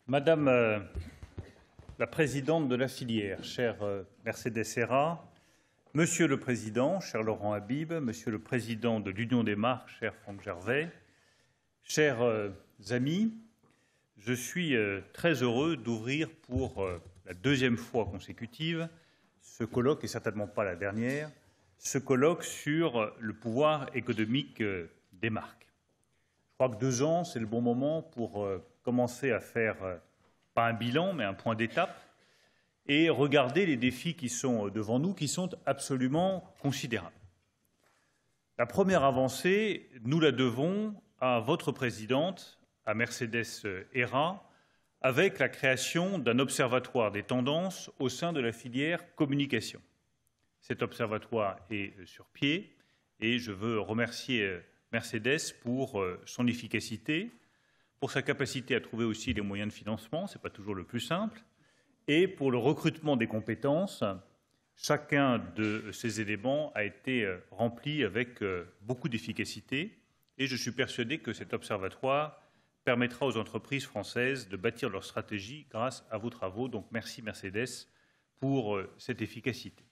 Madame la présidente de la filière, chère Mercedes Serra, Monsieur le Président, cher Laurent Habib, Monsieur le Président de l'Union des marques, cher Franck Gervais, chers amis, je suis très heureux d'ouvrir pour la deuxième fois consécutive ce colloque, et certainement pas la dernière, ce colloque sur le pouvoir économique des marques. Je crois que 2 ans, c'est le bon moment pour commencer à faire, pas un bilan, mais un point d'étape, et regarder les défis qui sont devant nous, qui sont absolument considérables. La première avancée, nous la devons à votre présidente, à Mercedes Serra, avec la création d'un observatoire des tendances au sein de la filière communication. Cet observatoire est sur pied et je veux remercier Mercedes pour son efficacité, pour sa capacité à trouver aussi les moyens de financement, ce n'est pas toujours le plus simple, et pour le recrutement des compétences. Chacun de ces éléments a été rempli avec beaucoup d'efficacité et je suis persuadé que cet observatoire permettra aux entreprises françaises de bâtir leur stratégie grâce à vos travaux. Donc merci Mercedes pour cette efficacité.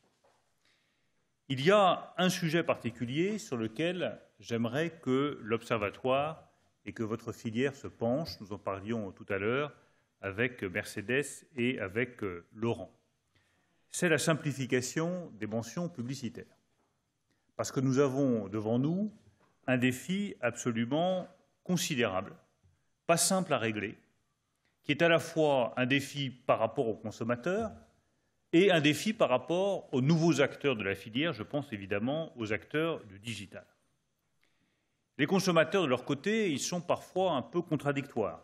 Il y a un sujet particulier sur lequel j'aimerais que l'Observatoire et que votre filière se penche. Nous en parlions tout à l'heure avec Mercedes et avec Laurent. C'est la simplification des mentions publicitaires. Parce que nous avons devant nous un défi absolument considérable, pas simple à régler, qui est à la fois un défi par rapport aux consommateurs et un défi par rapport aux nouveaux acteurs de la filière, je pense évidemment aux acteurs du digital. Les consommateurs, de leur côté, ils sont parfois un peu contradictoires.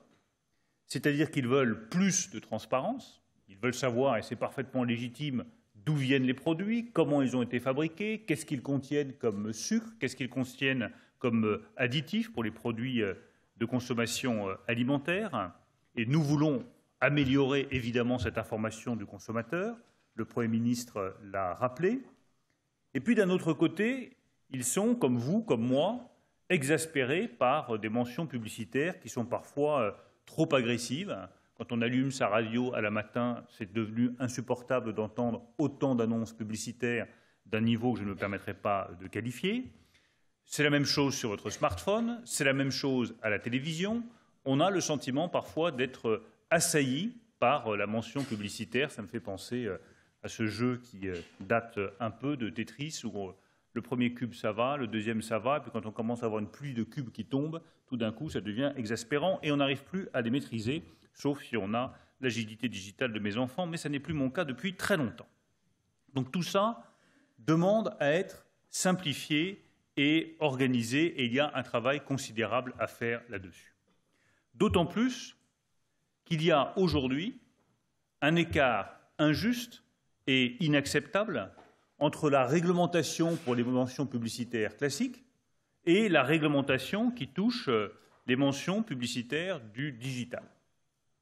C'est-à-dire qu'ils veulent plus de transparence, ils veulent savoir, et c'est parfaitement légitime, d'où viennent les produits, comment ils ont été fabriqués, qu'est-ce qu'ils contiennent comme sucre, qu'est-ce qu'ils contiennent comme additifs pour les produits de consommation alimentaire. Et nous voulons améliorer évidemment cette information du consommateur. Le Premier ministre l'a rappelé. Et puis d'un autre côté, ils sont, comme vous, comme moi, exaspérés par des mentions publicitaires qui sont parfois trop agressives. Quand on allume sa radio à la matin, c'est devenu insupportable d'entendre autant d'annonces publicitaires d'un niveau que je ne me permettrai pas de qualifier. C'est la même chose sur votre smartphone, c'est la même chose à la télévision. On a le sentiment parfois d'être assailli par la mention publicitaire. Ça me fait penser à ce jeu qui date un peu de Tetris, où le premier cube ça va, le deuxième ça va, et puis quand on commence à avoir une pluie de cubes qui tombent, tout d'un coup ça devient exaspérant et on n'arrive plus à les maîtriser, sauf si on a l'agilité digitale de mes enfants, mais ça n'est plus mon cas depuis très longtemps. Donc tout ça demande à être simplifié et organisé, et il y a un travail considérable à faire là-dessus. D'autant plus qu'il y a aujourd'hui un écart injuste et inacceptable entre la réglementation pour les mentions publicitaires classiques et la réglementation qui touche les mentions publicitaires du digital.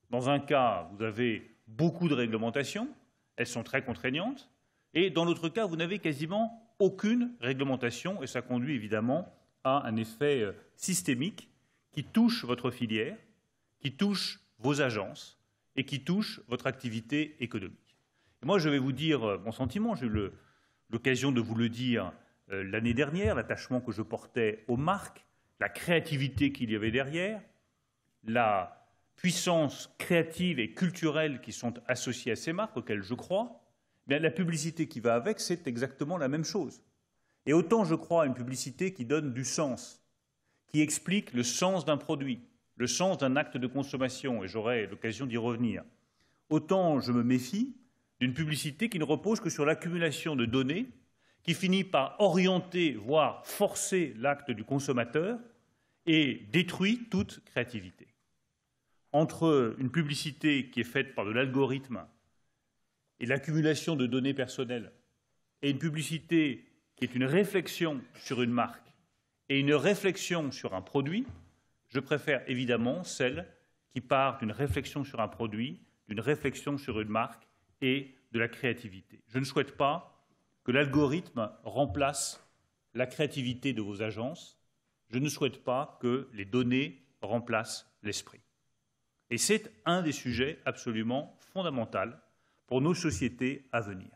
Dans un cas, vous avez beaucoup de réglementations, elles sont très contraignantes, et dans l'autre cas, vous n'avez quasiment aucune réglementation, et ça conduit évidemment à un effet systémique qui touche votre filière, qui touche vos agences et qui touche votre activité économique. Et moi, je vais vous dire mon sentiment, j'ai eu l'occasion de vous le dire l'année dernière, l'attachement que je portais aux marques, la créativité qu'il y avait derrière, la puissance créative et culturelle qui sont associées à ces marques, auxquelles je crois. Bien, la publicité qui va avec, c'est exactement la même chose. Et autant je crois à une publicité qui donne du sens, qui explique le sens d'un produit, le sens d'un acte de consommation, et j'aurai l'occasion d'y revenir, autant je me méfie d'une publicité qui ne repose que sur l'accumulation de données, qui finit par orienter, voire forcer l'acte du consommateur et détruit toute créativité. Entre une publicité qui est faite par de l'algorithme et l'accumulation de données personnelles, et une publicité qui est une réflexion sur une marque et une réflexion sur un produit, je préfère évidemment celle qui part d'une réflexion sur un produit, d'une réflexion sur une marque et de la créativité. Je ne souhaite pas que l'algorithme remplace la créativité de vos agences. Je ne souhaite pas que les données remplacent l'esprit. Et c'est un des sujets absolument fondamentaux pour nos sociétés à venir.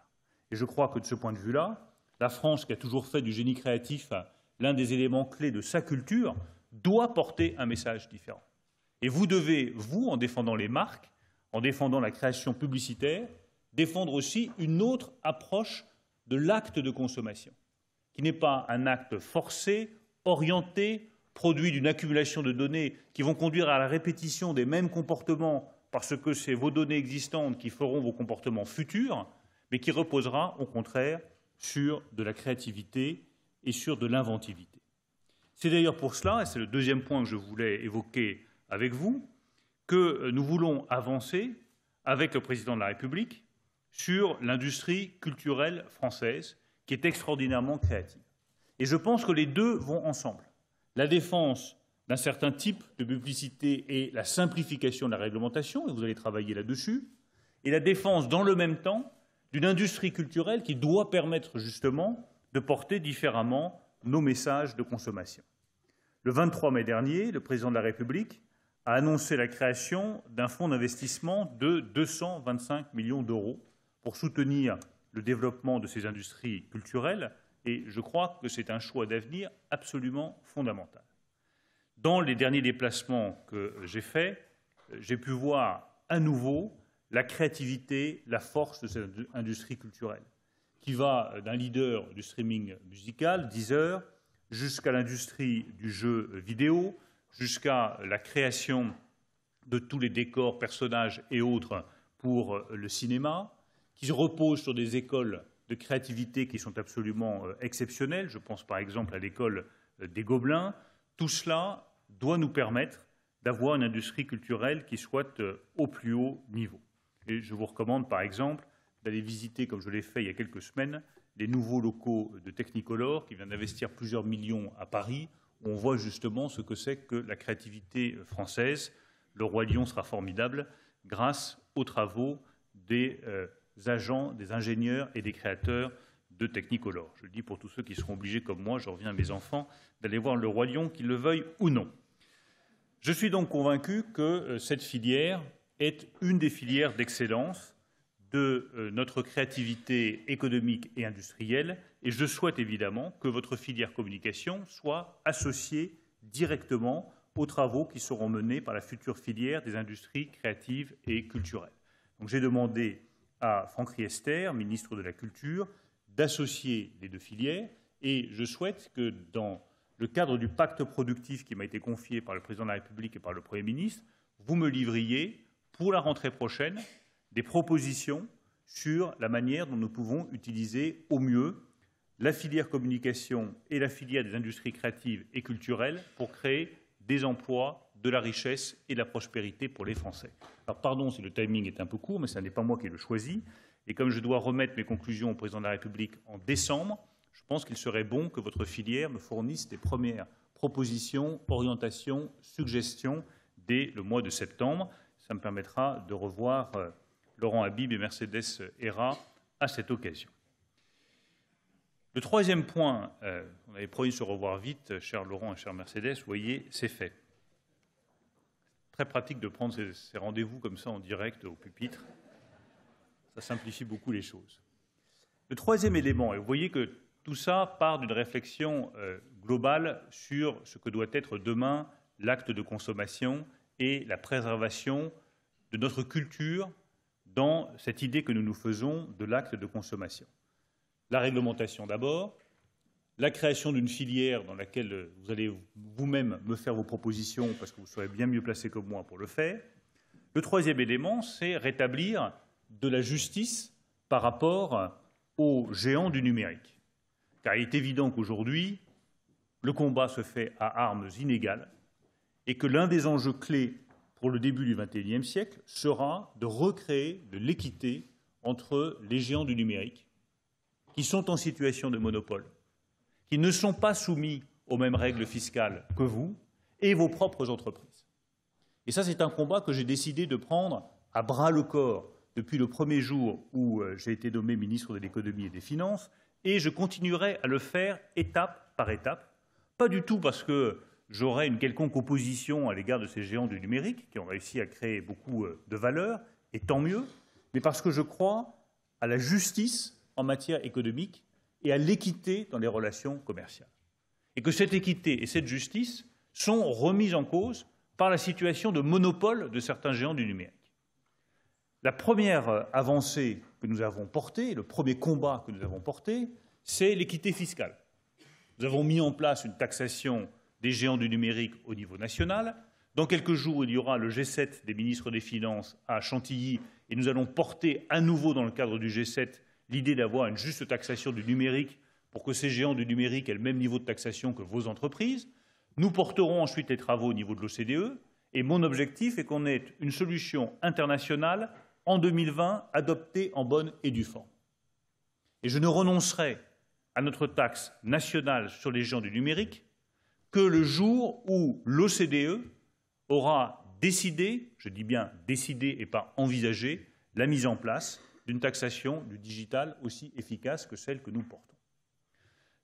Et je crois que de ce point de vue-là, la France, qui a toujours fait du génie créatif l'un des éléments clés de sa culture, doit porter un message différent. Et vous devez, vous, en défendant les marques, en défendant la création publicitaire, défendre aussi une autre approche de l'acte de consommation, qui n'est pas un acte forcé, orienté, produit d'une accumulation de données qui vont conduire à la répétition des mêmes comportements parce que c'est vos données existantes qui feront vos comportements futurs, mais qui reposera, au contraire, sur de la créativité et sur de l'inventivité. C'est d'ailleurs pour cela, et c'est le deuxième point que je voulais évoquer avec vous, que nous voulons avancer avec le président de la République sur l'industrie culturelle française, qui est extraordinairement créative. Et je pense que les deux vont ensemble. La défense d'un certain type de publicité et la simplification de la réglementation, et vous allez travailler là-dessus, et la défense, dans le même temps, d'une industrie culturelle qui doit permettre justement de porter différemment nos messages de consommation. Le 23 mai dernier, le président de la République a annoncé la création d'un fonds d'investissement de 225 millions d'euros pour soutenir le développement de ces industries culturelles, et je crois que c'est un choix d'avenir absolument fondamental. Dans les derniers déplacements que j'ai faits, j'ai pu voir à nouveau la créativité, la force de cette industrie culturelle, qui va d'un leader du streaming musical, Deezer, jusqu'à l'industrie du jeu vidéo, jusqu'à la création de tous les décors, personnages et autres pour le cinéma, qui repose sur des écoles de créativité qui sont absolument exceptionnelles. Je pense par exemple à l'école des Gobelins. Tout cela doit nous permettre d'avoir une industrie culturelle qui soit au plus haut niveau. Et je vous recommande par exemple d'aller visiter, comme je l'ai fait il y a quelques semaines, les nouveaux locaux de Technicolor qui vient d'investir plusieurs millions à Paris, où on voit justement ce que c'est que la créativité française. Le Roi Lion sera formidable grâce aux travaux des agents, des ingénieurs et des créateurs de Technicolor. Je le dis pour tous ceux qui seront obligés, comme moi, je reviens à mes enfants, d'aller voir le Roi Lion, qu'ils le veuillent ou non. Je suis donc convaincu que cette filière est une des filières d'excellence de notre créativité économique et industrielle, et je souhaite évidemment que votre filière communication soit associée directement aux travaux qui seront menés par la future filière des industries créatives et culturelles. Donc j'ai demandé à Franck Riester, ministre de la Culture, d'associer les deux filières, et je souhaite que dans le cadre du pacte productif qui m'a été confié par le président de la République et par le Premier ministre, vous me livriez pour la rentrée prochaine des propositions sur la manière dont nous pouvons utiliser au mieux la filière communication et la filière des industries créatives et culturelles pour créer des emplois, de la richesse et de la prospérité pour les Français. Alors pardon si le timing est un peu court, mais ce n'est pas moi qui le choisis. Et comme je dois remettre mes conclusions au président de la République en décembre, je pense qu'il serait bon que votre filière me fournisse des premières propositions, orientations, suggestions dès le mois de septembre. Ça me permettra de revoir Laurent Habib et Mercedes Héra à cette occasion. Le troisième point, on avait promis de se revoir vite, cher Laurent et cher Mercedes, vous voyez, c'est fait. Très pratique de prendre ces rendez-vous comme ça en direct au pupitre. Ça simplifie beaucoup les choses. Le troisième élément, et vous voyez que tout ça part d'une réflexion globale sur ce que doit être demain l'acte de consommation et la préservation de notre culture dans cette idée que nous nous faisons de l'acte de consommation. La réglementation d'abord, la création d'une filière dans laquelle vous allez vous-même me faire vos propositions parce que vous serez bien mieux placé que moi pour le faire. Le troisième élément, c'est rétablir de la justice par rapport aux géants du numérique. Car il est évident qu'aujourd'hui, le combat se fait à armes inégales et que l'un des enjeux clés pour le début du XXIe siècle sera de recréer de l'équité entre les géants du numérique qui sont en situation de monopole, qui ne sont pas soumis aux mêmes règles fiscales que vous et vos propres entreprises. Et ça, c'est un combat que j'ai décidé de prendre à bras-le-corps depuis le premier jour où j'ai été nommé ministre de l'économie et des finances, et je continuerai à le faire étape par étape, pas du tout parce que j'aurais une quelconque opposition à l'égard de ces géants du numérique qui ont réussi à créer beaucoup de valeur, et tant mieux, mais parce que je crois à la justice en matière économique et à l'équité dans les relations commerciales. Et que cette équité et cette justice sont remises en cause par la situation de monopole de certains géants du numérique. La première avancée que nous avons portée, le premier combat que nous avons porté, c'est l'équité fiscale. Nous avons mis en place une taxation des géants du numérique au niveau national. Dans quelques jours, il y aura le G7 des ministres des Finances à Chantilly et nous allons porter à nouveau dans le cadre du G7 l'idée d'avoir une juste taxation du numérique pour que ces géants du numérique aient le même niveau de taxation que vos entreprises. Nous porterons ensuite les travaux au niveau de l'OCDE et mon objectif est qu'on ait une solution internationale en 2020 adoptée en bonne et due forme. Et je ne renoncerai à notre taxe nationale sur les géants du numérique que le jour où l'OCDE aura décidé, je dis bien décidé et pas envisagé, la mise en place d'une taxation du digital aussi efficace que celle que nous portons.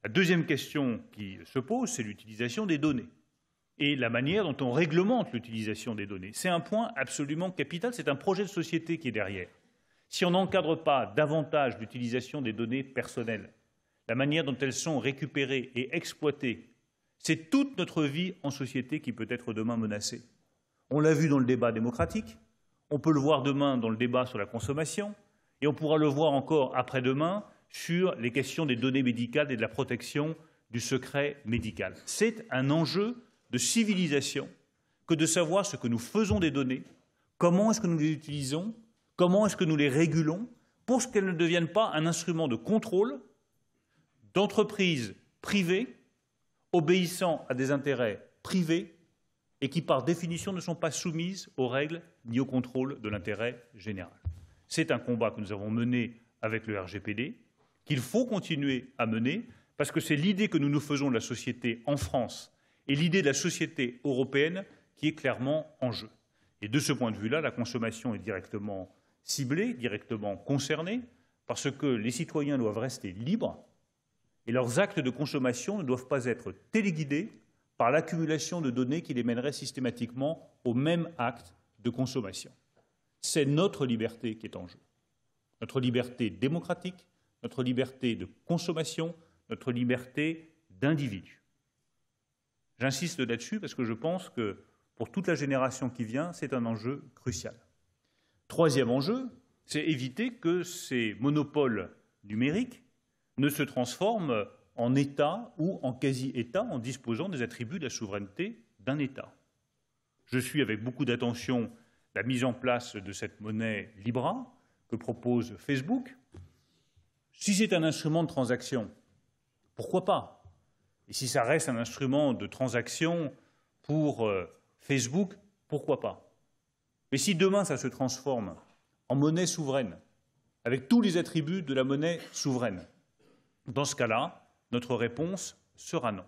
La deuxième question qui se pose, c'est l'utilisation des données et la manière dont on réglemente l'utilisation des données. C'est un point absolument capital, c'est un projet de société qui est derrière. Si on n'encadre pas davantage l'utilisation des données personnelles, la manière dont elles sont récupérées et exploitées, c'est toute notre vie en société qui peut être demain menacée. On l'a vu dans le débat démocratique, on peut le voir demain dans le débat sur la consommation, et on pourra le voir encore après-demain sur les questions des données médicales et de la protection du secret médical. C'est un enjeu de civilisation que de savoir ce que nous faisons des données, comment est-ce que nous les utilisons, comment est-ce que nous les régulons, pour qu'elles ne deviennent pas un instrument de contrôle d'entreprises privées, obéissant à des intérêts privés et qui, par définition, ne sont pas soumises aux règles ni au contrôle de l'intérêt général. C'est un combat que nous avons mené avec le RGPD, qu'il faut continuer à mener, parce que c'est l'idée que nous nous faisons de la société en France et l'idée de la société européenne qui est clairement en jeu. Et de ce point de vue-là, la consommation est directement ciblée, directement concernée, parce que les citoyens doivent rester libres et leurs actes de consommation ne doivent pas être téléguidés par l'accumulation de données qui les mèneraient systématiquement au même acte de consommation. C'est notre liberté qui est en jeu. Notre liberté démocratique, notre liberté de consommation, notre liberté d'individu. J'insiste là-dessus parce que je pense que pour toute la génération qui vient, c'est un enjeu crucial. Troisième enjeu, c'est éviter que ces monopoles numériques ne se transforment en État ou en quasi-État en disposant des attributs de la souveraineté d'un État. Je suis avec beaucoup d'attention la mise en place de cette monnaie Libra que propose Facebook. Si c'est un instrument de transaction, pourquoi pas? Et si ça reste un instrument de transaction pour Facebook, pourquoi pas? Mais si demain ça se transforme en monnaie souveraine, avec tous les attributs de la monnaie souveraine, dans ce cas-là, notre réponse sera non.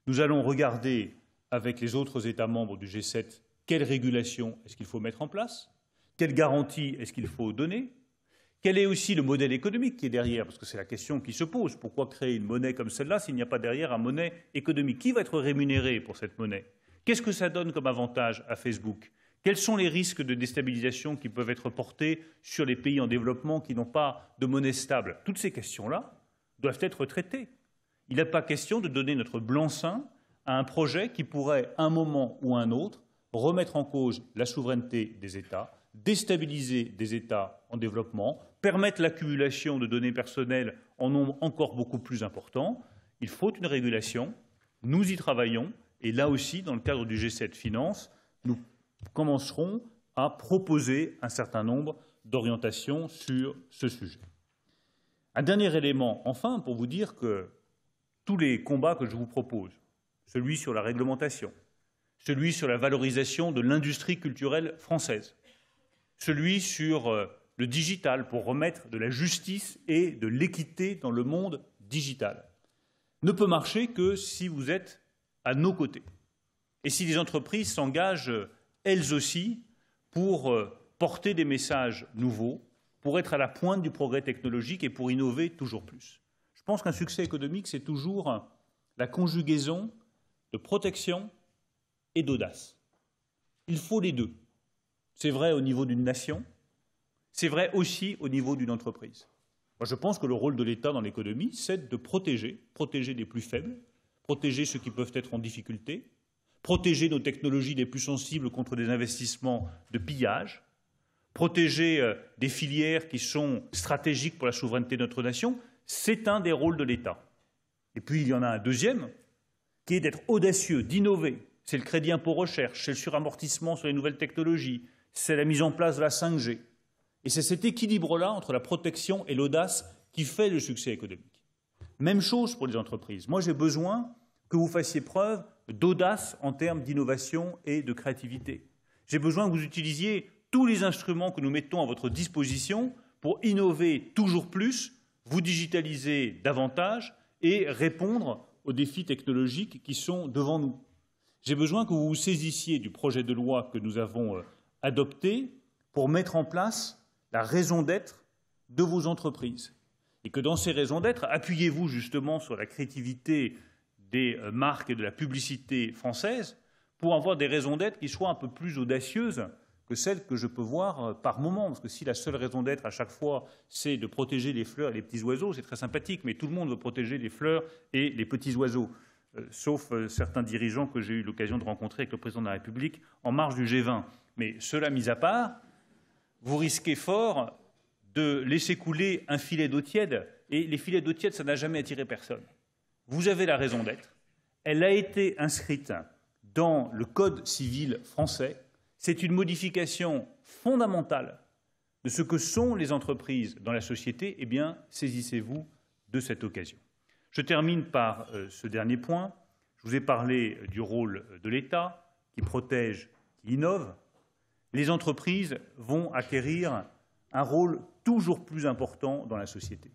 Nous allons regarder avec les autres États membres du G7 quelle régulation est-ce qu'il faut mettre en place, quelle garantie est-ce qu'il faut donner, quel est aussi le modèle économique qui est derrière, parce que c'est la question qui se pose. Pourquoi créer une monnaie comme celle-là s'il n'y a pas derrière un monnaie économique? Qui va être rémunéré pour cette monnaie? Qu'est-ce que ça donne comme avantage à Facebook? Quels sont les risques de déstabilisation qui peuvent être portés sur les pays en développement qui n'ont pas de monnaie stable? Toutes ces questions-là doivent être traitées. Il n'est pas question de donner notre blanc-seing à un projet qui pourrait, à un moment ou à un autre, remettre en cause la souveraineté des États, déstabiliser des États en développement, permettre l'accumulation de données personnelles en nombre encore beaucoup plus important. Il faut une régulation, nous y travaillons, et là aussi, dans le cadre du G7 Finances, nous commencerons à proposer un certain nombre d'orientations sur ce sujet. Un dernier élément, enfin, pour vous dire que tous les combats que je vous propose, celui sur la réglementation, celui sur la valorisation de l'industrie culturelle française, celui sur le digital pour remettre de la justice et de l'équité dans le monde digital, ne peut marcher que si vous êtes à nos côtés et si les entreprises s'engagent elles aussi pour porter des messages nouveaux, pour être à la pointe du progrès technologique et pour innover toujours plus. Je pense qu'un succès économique, c'est toujours la conjugaison de protection et d'audace. Il faut les deux. C'est vrai au niveau d'une nation, c'est vrai aussi au niveau d'une entreprise. Moi, je pense que le rôle de l'État dans l'économie, c'est de protéger les plus faibles, protéger ceux qui peuvent être en difficulté, protéger nos technologies les plus sensibles contre des investissements de pillage, protéger des filières qui sont stratégiques pour la souveraineté de notre nation. C'est un des rôles de l'État. Et puis, il y en a un deuxième, qui est d'être audacieux, d'innover. C'est le crédit impôt recherche, c'est le suramortissement sur les nouvelles technologies, c'est la mise en place de la 5G. Et c'est cet équilibre-là entre la protection et l'audace qui fait le succès économique. Même chose pour les entreprises. Moi, j'ai besoin que vous fassiez preuve d'audace en termes d'innovation et de créativité. J'ai besoin que vous utilisiez tous les instruments que nous mettons à votre disposition pour innover toujours plus, vous digitaliser davantage et répondre aux défis technologiques qui sont devant nous. J'ai besoin que vous vous saisissiez du projet de loi que nous avons adopté pour mettre en place la raison d'être de vos entreprises. Et que dans ces raisons d'être, appuyez-vous justement sur la créativité des marques et de la publicité française pour avoir des raisons d'être qui soient un peu plus audacieuses que celles que je peux voir par moment. Parce que si la seule raison d'être à chaque fois, c'est de protéger les fleurs et les petits oiseaux, c'est très sympathique, mais tout le monde veut protéger les fleurs et les petits oiseaux, sauf certains dirigeants que j'ai eu l'occasion de rencontrer avec le président de la République en marge du G20. Mais cela mis à part, vous risquez fort de laisser couler un filet d'eau tiède. Et les filets d'eau tiède, ça n'a jamais attiré personne. Vous avez la raison d'être. Elle a été inscrite dans le Code civil français. C'est une modification fondamentale de ce que sont les entreprises dans la société. Eh bien, saisissez-vous de cette occasion. Je termine par ce dernier point. Je vous ai parlé du rôle de l'État qui protège, qui innove. Les entreprises vont acquérir un rôle toujours plus important dans la société.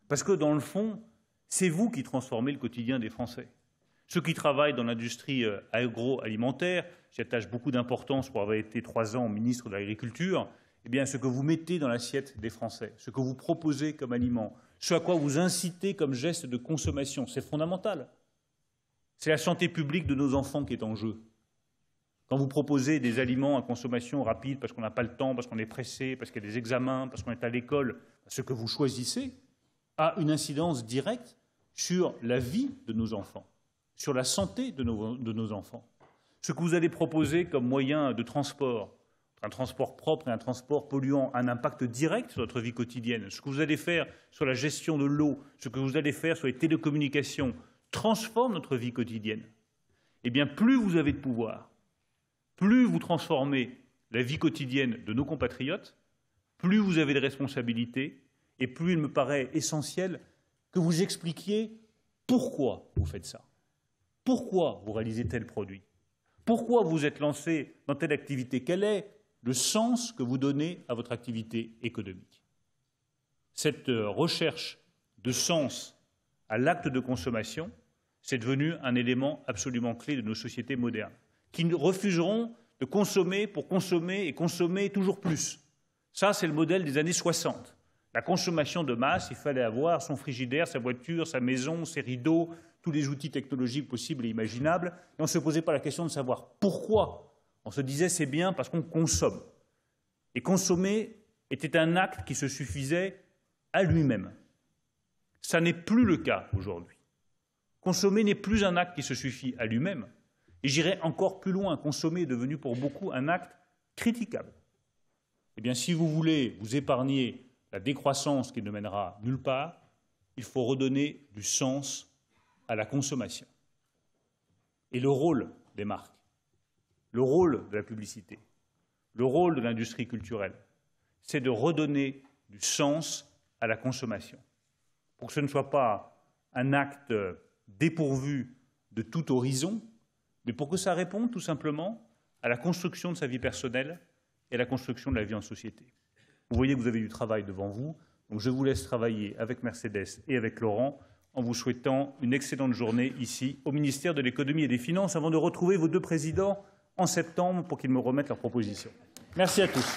Parce que, dans le fond, c'est vous qui transformez le quotidien des Français. Ceux qui travaillent dans l'industrie agroalimentaire, j'y attache beaucoup d'importance pour avoir été 3 ans ministre de l'Agriculture, eh bien, ce que vous mettez dans l'assiette des Français, ce que vous proposez comme aliment, ce à quoi vous incitez comme geste de consommation, c'est fondamental. C'est la santé publique de nos enfants qui est en jeu. Quand vous proposez des aliments à consommation rapide parce qu'on n'a pas le temps, parce qu'on est pressé, parce qu'il y a des examens, parce qu'on est à l'école, ce que vous choisissez a une incidence directe sur la vie de nos enfants, sur la santé de nos enfants. Ce que vous allez proposer comme moyen de transport, un transport propre et un transport polluant, a un impact direct sur notre vie quotidienne. Ce que vous allez faire sur la gestion de l'eau, ce que vous allez faire sur les télécommunications, transforme notre vie quotidienne. Eh bien, plus vous avez de pouvoir, plus vous transformez la vie quotidienne de nos compatriotes, plus vous avez de responsabilités et plus il me paraît essentiel que vous expliquiez pourquoi vous faites ça. Pourquoi vous réalisez tel produit? Pourquoi vous êtes lancé dans telle activité? Quel est le sens que vous donnez à votre activité économique? Cette recherche de sens à l'acte de consommation, c'est devenu un élément absolument clé de nos sociétés modernes, qui refuseront de consommer pour consommer et consommer toujours plus. Ça, c'est le modèle des années 60. La consommation de masse, il fallait avoir son frigidaire, sa voiture, sa maison, ses rideaux, tous les outils technologiques possibles et imaginables. Et on ne se posait pas la question de savoir pourquoi. On se disait c'est bien parce qu'on consomme. Et consommer était un acte qui se suffisait à lui-même. Ça n'est plus le cas aujourd'hui. Consommer n'est plus un acte qui se suffit à lui-même. Et j'irai encore plus loin. Consommer est devenu pour beaucoup un acte critiquable. Eh bien, si vous voulez vous épargner la décroissance qui ne mènera nulle part, il faut redonner du sens à la consommation. Et le rôle des marques, le rôle de la publicité, le rôle de l'industrie culturelle, c'est de redonner du sens à la consommation, pour que ce ne soit pas un acte dépourvu de tout horizon, mais pour que ça réponde tout simplement à la construction de sa vie personnelle et à la construction de la vie en société. Vous voyez que vous avez du travail devant vous, donc je vous laisse travailler avec Mercedes et avec Laurent en vous souhaitant une excellente journée ici au ministère de l'Économie et des Finances avant de retrouver vos deux présidents en septembre pour qu'ils me remettent leurs propositions. Merci à tous.